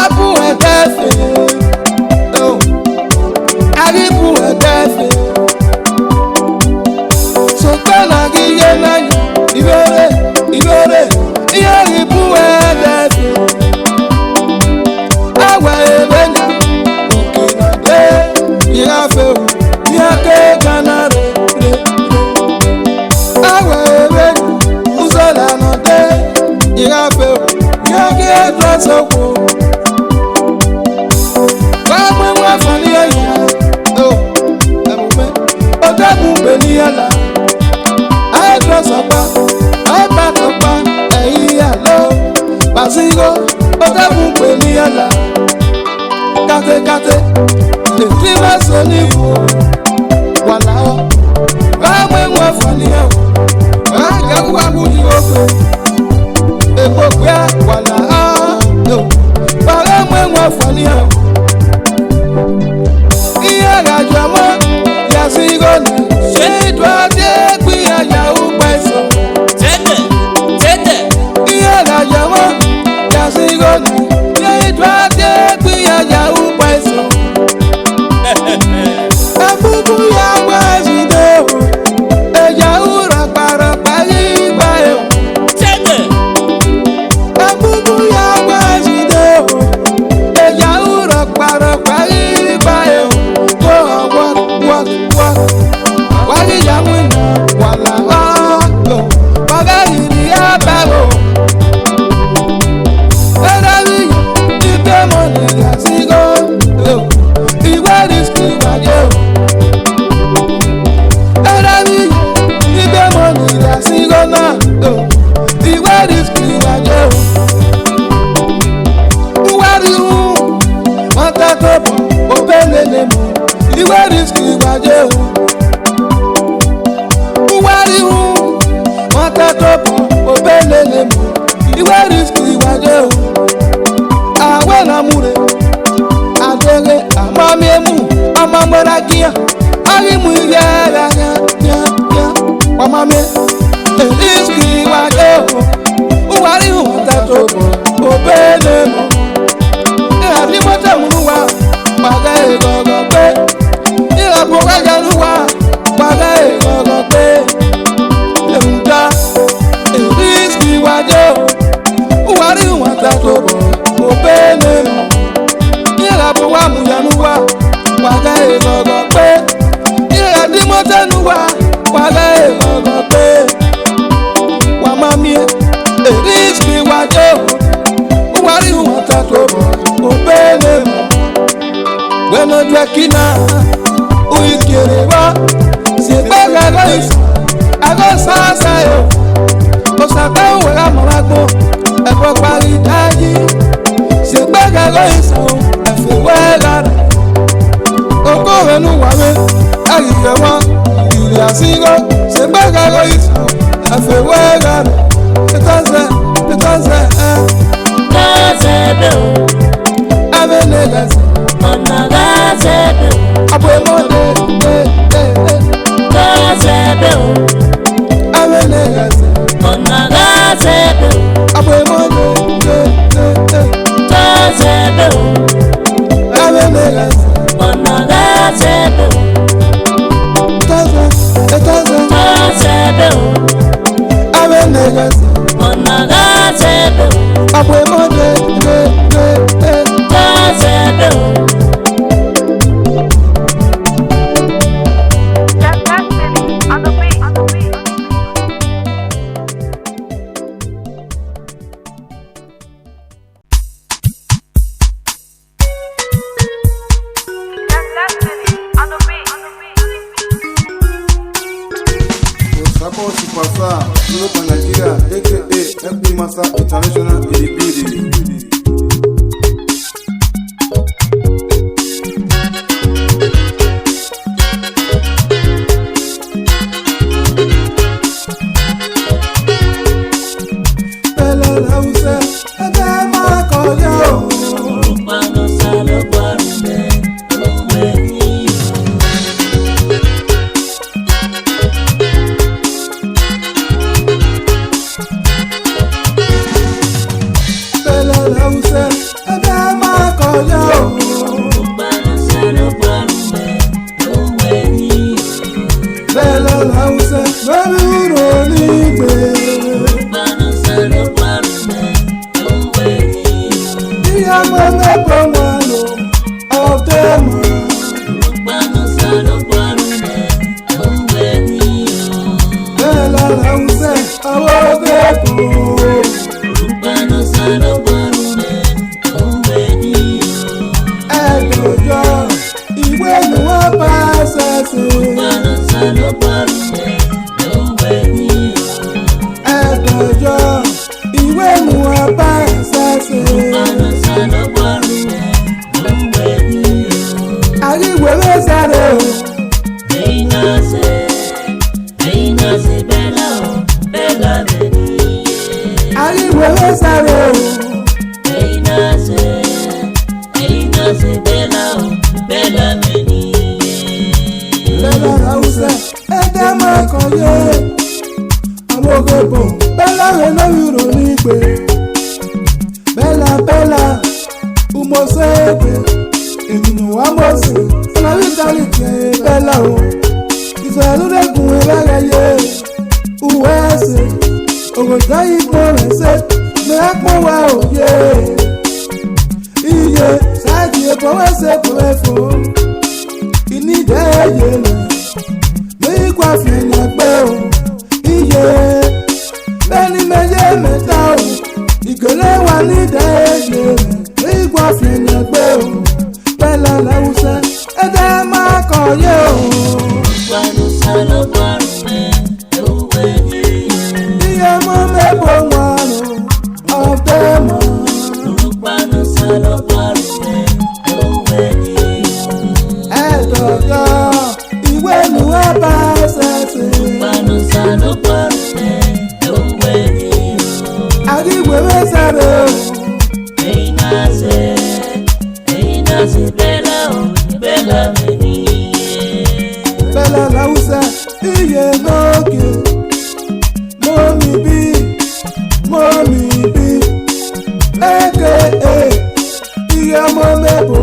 B: abu etefe aribu etefe sokana giye nanyi ibere iye ribu etefe awa ebeni okenade irafe yake kanare awa ebeni uzola node irafe yake drasoko fani ẹ̀yà ẹ̀mùmẹ́ ọ̀dẹ́kùn pẹ̀lú ẹ̀là àìdọ́sọ̀pá àìbàtọ̀pá ẹ̀yìn àlọ́ pàṣígọ́ ọ̀dẹ́kùn pẹ̀lú ẹ̀là kàtẹ́kàtẹ́ ètí mẹ́sàn-án níbò wà láwọ́ báwọn ẹ̀wọ̀n fani ẹ̀wọ̀ àgẹ́kùn àbújì òkè èkó pé wà láwọ́ báwọn ẹ̀wọ̀n fani ẹ̀wọ̀. Iye rajo mo yasigo ni ṣe ìdúrádé gbìyà yahoo pẹ̀sọ̀. Tẹ́tẹ̀. Iye rajo mo yasigo ni ṣe ìdúrádé gbìyà yahoo pẹ̀sọ̀. Ẹ̀fúkú yàwó ẹ̀sìn dé o, ẹ̀yà wúrà pàrọ̀pà yígbà ẹ̀ o. Tẹ́tẹ̀. Ẹ̀fúkú yàwó ẹ̀sìn dé o, ẹ̀yà wúrà pàrọ̀pà yígbà ẹ̀ o. Wali ya mwina wala alo Magari ni abaro Erabi ipe moni ya sigo Iwe riski wajo Erabi ipe moni ya sigo na Iwe riski wajo Uwari matatopo obelele mo Iwe riski wajo matatopo obelele mo iwe riski iwaje o awe na mure adere amamiemu amamaragia arimu ile ya amami riski iwaje o uwari matatopo obelele mo ira mota muruwa paga egogo pe ira poga jaruwa paga egogo pe Emuta, eriski wajo, uwari watatobo, obenemo. Irabu wa muyanuwa, waga egogo pe. Iradimotenuwa, waga egogo pe. Wamamie, eriski wajo, uwari watatobo, obenemo. Weno dwekina, uikirewa, siepega goisa. Ago sasa yo, osaka uwe amarago, ebo pari daji. Se gbega go iso, efe wegara. Oko renu wame, agiye wọn, iri asigo. Se gbega go iso, efe wegara. Etanze, Gazebe o, ame negase. Ọ̀nà gazebe o, abo emode, Gazebe o. Ọ̀nà gazebe o, abo emode, Gazebe o. Ọ̀nà gazebe o, Gazebe o. Ọ̀nà gazebe o, abo emode, Gazebe o.
A: Nigeria, aka FB Master International Edibidi. lause ede makoyo bela lause loruro nigbe iya mame pomalo of them bela lause awogepo ẹ̀dọ̀jọ́ ìwé ni wọ́n bá ṣẹ̀ṣẹ̀. ẹ̀dọ̀jọ́ ìwé ni wọ́n bá ṣẹ̀ṣẹ̀. àríwé mẹ́sàrẹ́ o. àríwé mẹ́sàrẹ́ o. Bella Hausa, ede makoye. Osaigbovo, Bella renowiro n'igwe. Bella, umosegbe. Ènìyàn wa mọ̀sí, ọ̀nà vitality Bella o. Ìfẹ̀lúdẹ́kùn ẹlẹ́yẹ, uwe ẹsẹ̀. Ògòtá ìgbò rẹ̀ ṣe, mẹ́ẹ̀pọ̀ wa òye. Iye, sáàjì ẹ̀kọ́ ẹsẹ̀ kò ẹ̀fọ́. Ìnídẹ́ ẹ̀yẹ lẹ̀, lóyìnkọ́ àfihàn ẹgbẹ́ o. Iye, bẹ́ẹ̀ni méje mẹ́ta o. Ìgèlè wà nídẹ́ ẹ̀yẹ lẹ̀, lóyìnkọ́ àfihàn ẹgbẹ́ o. Bella Hausa, ẹ̀dá máa kọ̀ yé o. Iye mọ́ mẹ́bọ̀ wọn o, ọ̀bẹ mọ́. Ẹ̀dọ̀jọ́ ìwé ni wọ́n bá ṣẹ̀ṣẹ̀. Àríwé mẹ́sàrẹ́ o. Bella Hausa, iye n'oge. Mọ́mí bí. Eke iye mọ́ mẹ́bọ̀.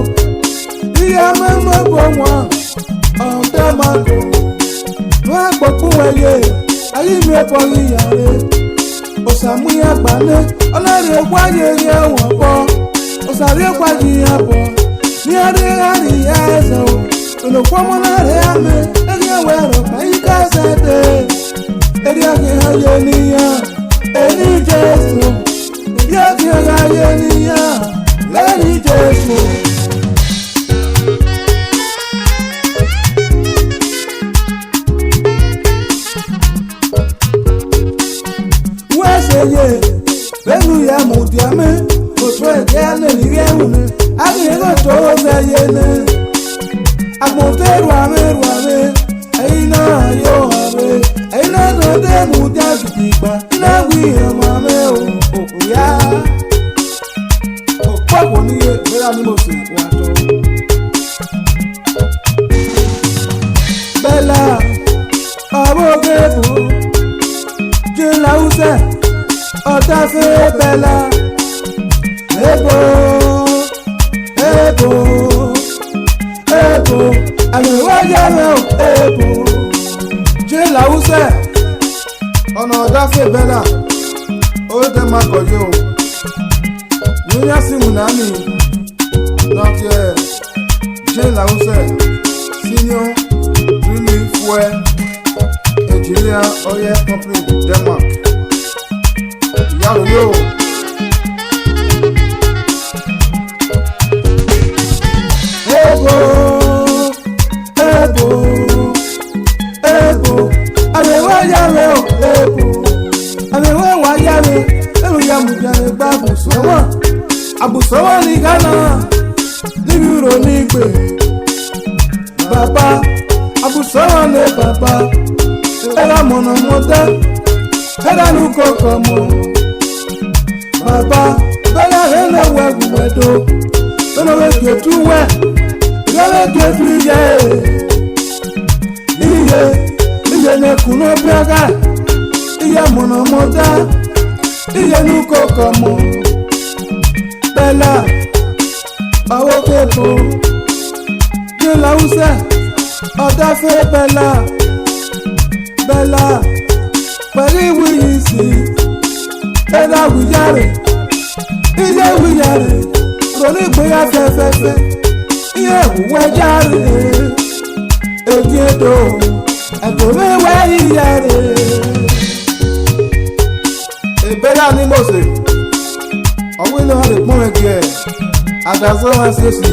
A: Iye mọ́ mẹ́bọ̀ wọn. Ọ̀dẹ́ máa kọ̀. Wọ́n á gbọ́ fún ẹyẹ. Ayé mi ẹ̀fọ́ ìyàrá. Òsàmúyà gbalẹ̀. Ọlọ́rin wáyé yẹ wọ́n bọ́. Òsàrí wáyé yẹ bọ̀. Ní adéhàrí yẹ ẹsẹ̀ o. Olùkọ́mọ́lá rẹ̀ á mẹ́. Ẹgbẹ́ ẹ̀wẹ̀ rẹ̀ báyìí ká ẹsẹ̀ dé. Eri akínyà yé níyàn. Ẹni Jésù. Yé akínyà yé níyàn. Lẹ́ni Jésù. Wẹ́sẹ̀yẹ. Lẹ́nu ya mùdíàmẹ́. Òtún ẹ̀jẹ̀ alẹ́ nìyí ẹ̀hún ni. Akínyà tó fẹ́yẹ ní. Àpòtẹ́rù àmẹ́. Ẹ̀yin náà yóò hàwé. Ẹ̀yin náà tó dé mùdíà gidigba. Iná wí ẹ̀wọ̀n àmẹ́ o. Òkú yá. Òpó kò níye. Bẹ́ẹ̀ ni mo sì wà tó. Bella Osaigbovo. Bella Hausa, ọ̀tá fẹ́ Bella. Ebo, àmì ìwájà rẹ̀ ò ebo. Bella Hausa, ọ̀nà ọ̀tá fẹ́ Bella. Ó dẹ́ máa kọ̀yé o. Yóyá sí Mùnámì, Nọ́ọ̀kẹ́, Bella Hausa, Senior, Really Fuel, Nigeria Oil Company, Denmark. Ìyàwó yóò. Ebo, àmìwá yàrá o, ebo. Àmìwá wà yàrá, ẹ̀rù ya mùjàre gba àbùsọ̀wọ̀. Àbùsọ̀wọ̀ ní Ghana, níbi ìrò ní ìgbè. Bàbá, àbùsọ̀wọ̀ ní bàbá. Ẹ̀rọ mọ̀nàmọ́dá, ẹ̀rọ nùkọ̀kọ̀ mọ̀. Bàbá, Bella rẹ̀ lẹ́wọ̀ ẹ̀gbùwẹ̀dọ̀. Bẹ́ẹ̀ lọ́wọ́ kẹ̀tù wẹ̀, ìyọ́wọ́ kẹ̀tù yẹ. Iye n'ekunu bịaga. Iye mọ̀nàmọ́dá. Iye nùkọ̀kọ̀ mọ̀.
B: Bella, Awo Kepo, de la Hausa, Odafe Bella, Bella, Pẹ̀lú ìwúyì sí, ẹ̀dá wíyàrá, iye wíyàrá, ronú ìgbéyà fẹ́fẹ́fẹ́, iye ìwúwẹ́ járe, èdè ètò, ẹ̀kọ́ mẹ́wẹ́ yíyàrá. Ìbéyà ni mo ṣe, ọ̀wé ló hàn lè pọ́n ẹgbẹ́ ẹ̀, àdàzọ́ wọn ṣe sí,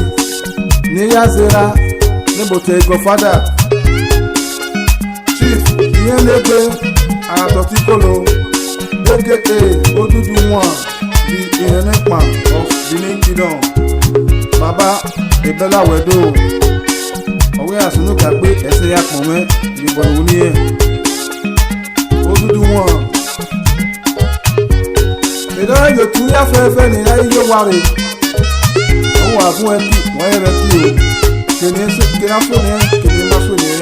B: ní Yazera, níbòtẹ́ ìgò fádà. Chief, ìyẹn lé pé àtọ̀ tí kò lò, aka Oduduwan, the Irenekpan of Benin Kingdom. Bàbá Ìbẹ́lá Wẹ̀dọ̀, ọ̀wé àsùnúkà pé ẹsẹ̀ yà pọ̀ mẹ́ ìbọn òun ní ẹ̀. Oduduwan. Ìdánwò yóò tún yá fẹ́fẹ́ ní láyé yóò wá rè. Wọ́n wà fún ẹkú, wọ́n yẹ rẹ̀ kí o. Kèmí fóònù ẹ̀, kèmí má fóònù ẹ̀,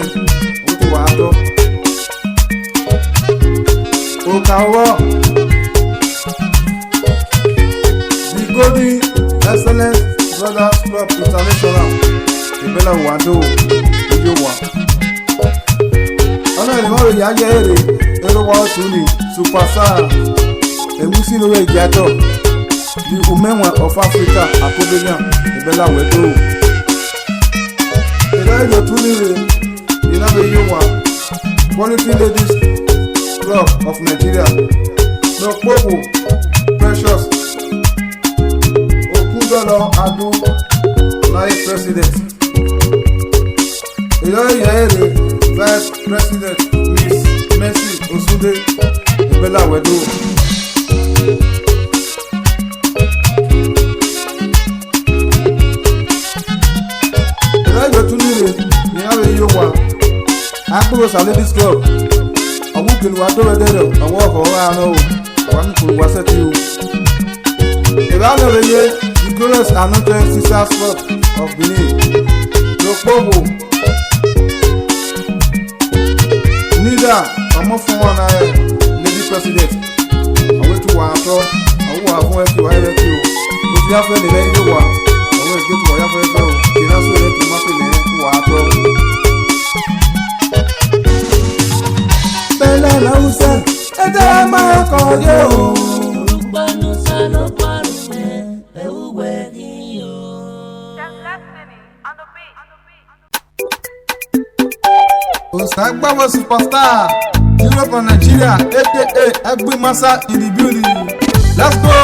B: ó ti wà á tọ́. Okawo, the Golden Excellence Brothers Club International, Ìbẹ́lẹ̀ Wàdó, Ìjọba. Ọ̀nà ìrìnwó ìyá jẹ́ èrè, èròwà ọ̀tún ní Superstar, Ẹ̀wúsí lórí ìjàdọ̀, the Omenwan of Africa, Akobelian, Ìbẹ́lẹ̀ Wàdó. Ìdájọ́ tún nílé, ìnáwó Ìjọba, Quality Ladies Club of Nigeria, Okpobo, Precious, Okudolo Adu, Vice President, Iyoyere, Vice President, Miss Mercy Osunde, Ìbẹ́lẹ̀ Wẹ̀dọ̀. Ìdájọ́ tún nílé ìyáwó Ìyọ̀wà, Akpọ̀rọ̀sà Ladies Club. Awukelu adọ́rẹ́dẹ́rẹ́ ọwọ́ ọ̀họ́ àánú o, àwọn kòrò wá sẹ́tì o. Ìbálòrè yé the glorious anointed sisters club of Benin, Okpobo, Nida, ọmọ fún wọn náà ẹ̀ lady president, àwọn ètò wà á tọ́, àwọn wà fún ẹ̀kí wáyé rẹ̀ kí o. Mo ti yáfẹ́ nílẹ̀ ilé wa, àwọn ètò wà yáfẹ́ fẹ́ o, kì í náà sóyè tó má pè ní wà á tọ́. Bẹ́lẹ̀ lọ́wọ́sá, ẹ̀dá máa kọ̀ yé o.
E: Olùpanu sálọ parùwẹ̀ ẹ̀wúwẹ̀ níyọ̀.
B: Osaigbovo superstar, Europe and Nigeria, aka Egbe Masa in the building. Let's go!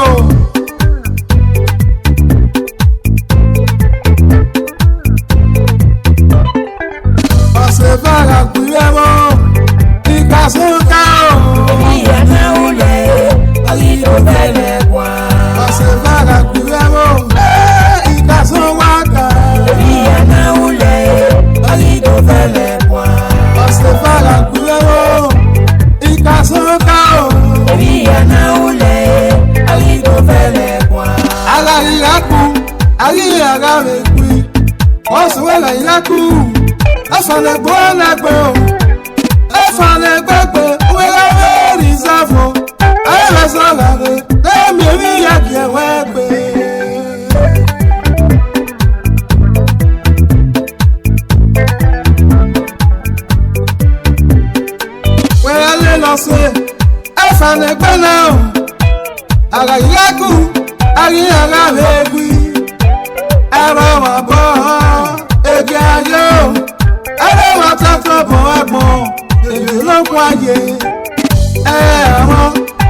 B: Ọ̀sẹ̀ fàrà kúrẹ́ mọ́. Ìkàsókà o.
E: Ìyá náà wulẹ̀, ọyí tó fẹ́lẹ̀ wá.
B: Ọ̀sẹ̀ fàrà kúrẹ́ mọ́. Ìkàsówákà.
E: Ìyá náà wulẹ̀, ọyí tó fẹ́lẹ̀ wá.
B: Ọ̀sẹ̀ fàrà kúrẹ́ mọ́. Ìkàsókà o.
E: Ìyá náà wulẹ̀, ọyí tó fẹ́lẹ̀ wá.
B: Ara ìyá kú, ayé ara rẹ̀ kú. Wọ́n sọ wẹ́lẹ̀ ìyá kú. Ẹ̀fọ̀lẹ̀ gbọ́ lẹ́gbẹ̀ o. Ẹ̀fọ̀lẹ̀ gbẹ́gbẹ́ wẹ́lẹ́ wẹ́rì sáfò. Ayẹ̀lẹ̀ sọ̀rọ̀ rẹ̀ lẹ́mí orí ìyá kì í wẹ́ gbé. Wẹ́lẹ́ lé lọ sí ẹ̀fọ̀lẹ̀ gbẹ́ náà. Ara ìyá kú, ayé ara rẹ̀ kú. Ẹ̀rọ wà bọ̀ ẹ̀gẹ́ ayé o. Ẹ̀rọ wà tẹ́tọ̀ bọ̀ ẹ̀gbọ́n. Èyí ló kún ayé. Ẹ̀rọ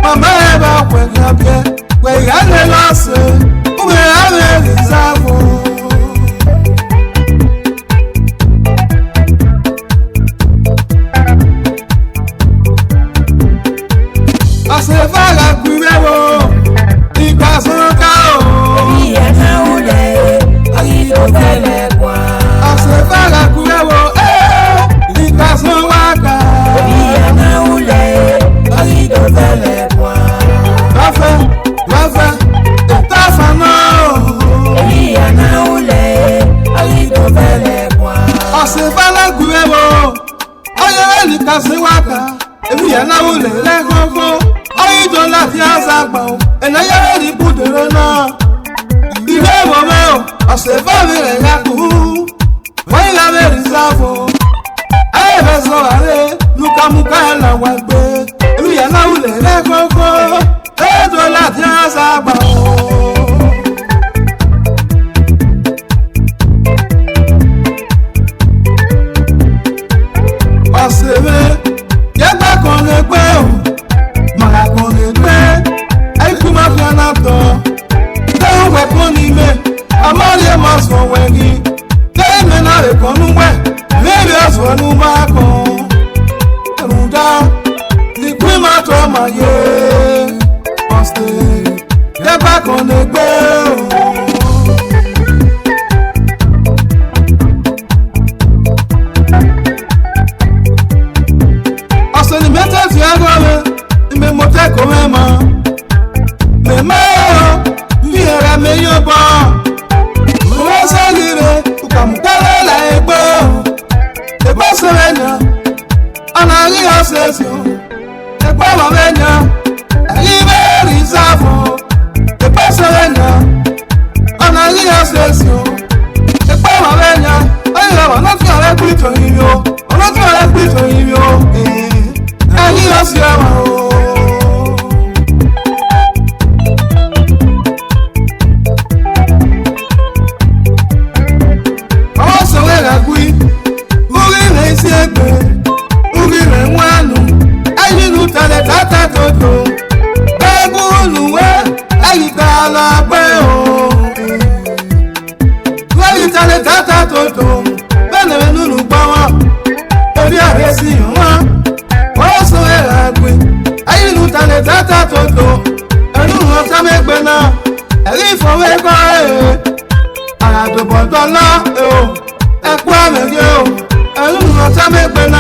B: màmá ẹ̀ bá pẹ̀lú ọbẹ̀. Pẹ̀lú ẹ̀lẹ́ lọ́sẹ̀. Wẹ̀ ẹ̀rẹ́ lè sáfò. Ọ̀sẹ̀ fàrà gbúrẹ́ wo. Ìkàsókà o.
E: Ìyá náà wulẹ̀, ọyí tó fẹ́lẹ̀ wá.
B: Ọ̀sẹ̀ fàrà gbúrẹ́ wo. Ìkàsówákà.
E: Ìyá náà wulẹ̀, ọyí tó fẹ́lẹ̀ wá.
B: Lọ́fẹ̀, ìtàfà náà.
E: Ìyá náà wulẹ̀, ọyí tó fẹ́lẹ̀ wá.
B: Ọ̀sẹ̀ fàrà gbúrẹ́ wo. Ọyẹ́ ìkàsówákà. Èmi yẹn náà wulẹ̀ lẹ́kọ̀ọ́kọ́. Ọyí tó láti àṣà gbà ó. Ẹ̀nà yẹ́rẹ́ ní bùdèrè náà. ọ̀sẹ̀ fẹ́mi rẹ̀ yá kú wọ́n yìí lábẹ́ rìsáàfù ayé fẹ́ sọ àárẹ̀ lukamuka ẹ̀ làwọn gbé èmi yẹn náà wulẹ̀ rẹ̀ kọ́kọ́ ètò láti àṣà àgbà o. ọ̀sẹ̀ mi yẹ́gbẹ́ kan lè gbé o màrà kan lè gbé ẹ̀kú máa fi àná tọ̀ lẹ́yìn wẹ̀ kún ní ilé àmọ́lé máa sọ wẹ̀gì lẹ́yìn mi náà lè kọ́ nú wẹ̀ lébi ọ̀sọ̀ ẹnu bá kàn ẹ̀rù dá ìpín máa tọ́ máa yé ọ̀sẹ̀ yẹ́gbẹ́ kan lè gbé o. ọ̀sẹ̀ ni mẹ́tẹ̀ẹ̀sì ẹ̀rọ rẹ̀ ìmẹ̀ mọ́tẹ́kọ̀ọ́ mẹ́mọ́ mẹ́mọ́ bí ẹ̀rẹ̀ mi yóò bọ̀ wọ́n sẹ́ni rẹ̀ kùkàmùkẹ́rẹ́ là ń gbọ́ ẹ̀gbọ́ sẹ́rẹ̀ yàn ọ̀nà rí ọ̀sẹ̀ sí o ẹ̀gbọ́ mọ̀mẹ́ yàn ẹ̀yí bẹ́ẹ̀ rí sáfù ẹ̀gbọ́ sẹ́rẹ̀ yàn ọ̀nà rí ọ̀sẹ̀ sí o ẹ̀gbọ́ mọ̀mẹ́ yàn ọ̀yìn ọ̀wọ̀ náà tún ọ̀rẹ́ pìtò yìí o ọ̀nà tún ọ̀rẹ́ pìtò yìí o ẹ̀yí ọ̀sẹ̀ ọ̀wọ̀ o. Àdùbọ̀dọ́lá ẹ̀kú àmẹ́gẹ́ o ẹ̀rù ìrántá mẹ́gbẹ́ náà.